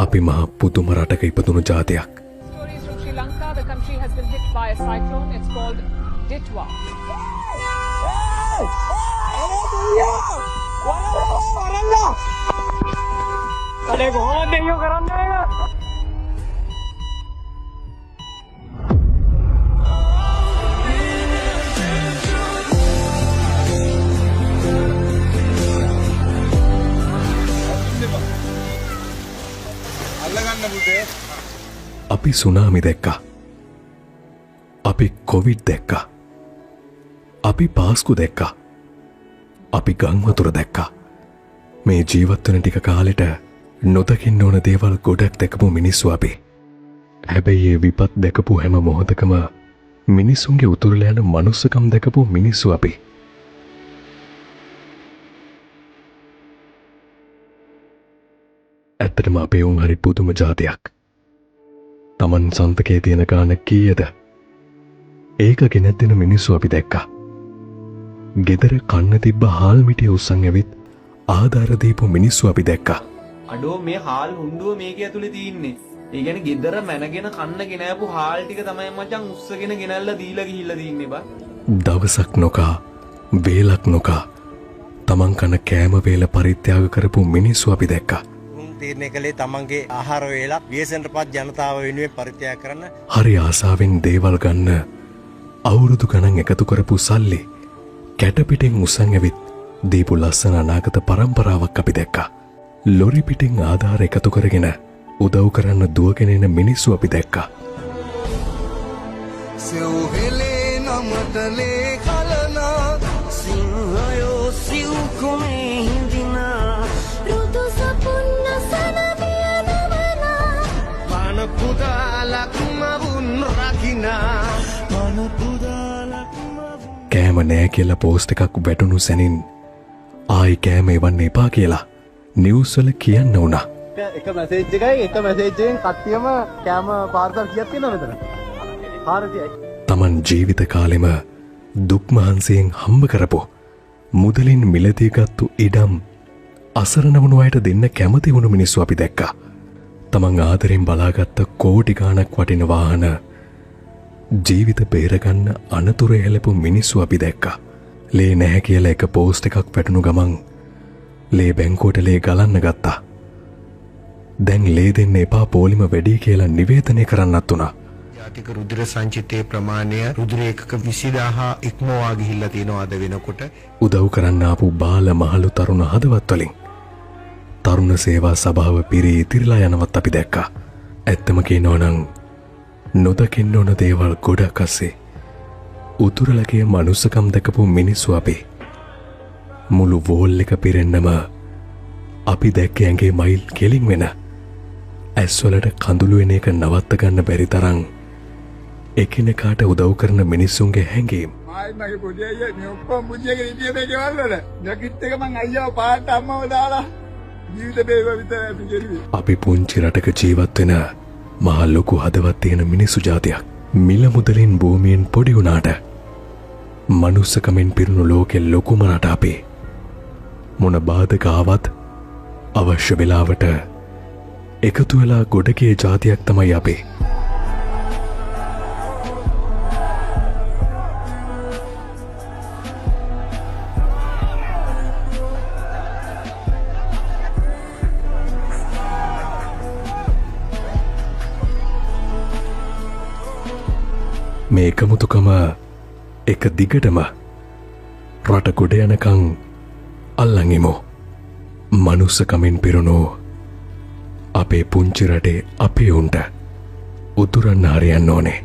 අපි මහ පුදුම රටක ඉපදුණු ජාතියක්. Stories from Sri Lanka. The country has been hit by a cyclone. It's called Ditwa. අපි සුනාමි දැක්කා. අපි කොවිඩ් දැක්කා. අපි පාස්කු දැක්කා. අපි ගංවතුර දැක්කා. මේ ජීවත්වන ටික කාලෙට නොදකින්න ඕන දේවල් ගොඩක් දැකපු මිනිස්සු අපි. හැබැයි ඒ විපත් දැකපු හැම මොහොතකම මිනිස්සුන්ගේ උතුරලා යන මනුස්සකම් දැකපු මිනිස්සු අපි. ඇත්තටම අපේ උන් හරි පුදුම ජාතියක්. තමන් සන්තකේ තියෙන ගාන කීයද? ඒක ගෙනත් දෙන මිනිස්සු අපි දැක්කා. ගෙදර කන්න තිබ්බ හාල් මිටිය උස්සන් ඇවිත් ආධාර දීපු මිනිස්සු අපි දැක්කා. අඩෝ මේ හාල් හුණ්ඩුව මේක ඇතුලේ තියෙන්නේ. ඒ කියන්නේ ගෙදර මැනගෙන කන්න ගෙනාවු හාල් ටික තමයි මචං උස්සගෙන ගෙනල්ලා දීලා ගිහිල්ලා තින්නේ බා. දවසක් නොකා වේලක් නොකා තමන් කන කෑම වේල පරිත්‍යාග කරපු මිනිස්සු අපි දැක්කා. තීරණය කළේ තමන්ගේ ආහාර වේලා ව්‍යසනටපත් ජනතාව වෙනුවෙන් පරිත්‍යාග කරන්න. හරි ආසාවෙන් දේවල් ගන්න අවුරුදු ගණන් එකතු කරපු සල්ලි කැට පිටින් උස්සන් ඇවිත් දීපු ලස්සන අනාගත පරම්පරාවක් අපි දැක්කා. ලොරි පිටින් ආධාර එකතු කරගෙන උදව් කරන්න දුවගෙන එන මිනිස්සු අපි දැක්කා. සෙව්හෙලේ නමටලේ කලනා සිංහයෝ සිව්කුමේ හිඳිනා රුදු සපුන්න සනවියනවනා පනපුදාලක්ම වුන් රකිනා කෑම නෑ කියලා පෝස්ට් එකක් වැටුණු සැනින් ආයි කෑම එවන්න එපා කියලා නිවුස් වල කියන්න වුණා. එක මැසේජ් එකයි එක මැසේජ් එකෙන් කට්ටියම කෑම පාර්සල් කීයක් තියෙනවද මෙතන? 400යි. තමන් ජීවිත කාලෙම දුක් මහන්සියෙන් හම්බ කරපු මුදලින් මිලදී ගත්තු ඉඩම් අසරණ වුණු අයට දෙන්න කැමති වුණු මිනිස්සු අපි දැක්කා. තමන් ආදරෙන් බලාගත්ත කෝටි ගාණක් වටින වාහන ජීවිත බේරගන්න අනතුරු හැලපු මිනිස්සු අපි දැක්කා. ලේ නැහැ කියලා එක පෝස්ට් එකක් වැටුණු ගමන් ලේ බැංකුවට ලේ ගලන්න ගත්තා. දැන් ලේ දෙන්න එපා පොලිම වැඩි කියලා නිවේදනය කරන්නත් උනා. ජාතික රුධිර සංචිතයේ ප්‍රමාණය රුධිර ඒකක 20000 ඉක්මවා ගිහිල්ලා තියෙනවා අද වෙනකොට. උදව් කරන්න ආපු බාල මහලු තරුණ හදවත් වලින් තරුණ සේවා සභාව පිරී ඉතිරිලා යනවත් අපි දැක්කා. ඇත්තම කියනවා නම් නොදකින්න ඕන දේවල් ගොඩක් අස්සේ උතුරලගේ මනුස්සකම් දැකපු මිනිස්සු අපි. මුළු වෝල් එක පිරෙන්නම අපි දැක්ක ඇඟේ මයිල් කෙලින් වෙන ඇස්වලට කඳුළු වෙන එක නවත්ත ගන්න බැරි තරම් එකිනෙකාට උදව් කරන මිනිස්සුන්ගේ හැඟීම්. මගේ පොඩි අයියා මේ ඔක්කොම බුද්ධියගේ ඉතියේ මේ ගෙවල් වල නැගිට එක මං අයියාව පාට අම්මව දාලා ජීවිත බේව විතර අපි ගෙරුවේ. අපි පුංචි රටක ජීවත් වෙන මහ ලොකු හදවත් තියෙන මිනිස්සු ජාතියක්. මිල මුදලින් භූමියෙන් පොඩි වුණාට මනුස්සකමින් පිරුණු ලෝකෙ ලොකුම රට අපි. මොන බාධක ආවත් අවශ්‍ය වෙලාවට එකතු වෙලා ගොඩකේ ජාතියක් තමයි අපි. මේ එකමුතුකම එක දිගටම රට ගොඩ යනකං අල්ලංගිමු. මනුස්සකමින් පිරුණු අපේ පුංචි රටේ අපේ උන්ට උතුරන්න හරියන්න ඕනේ.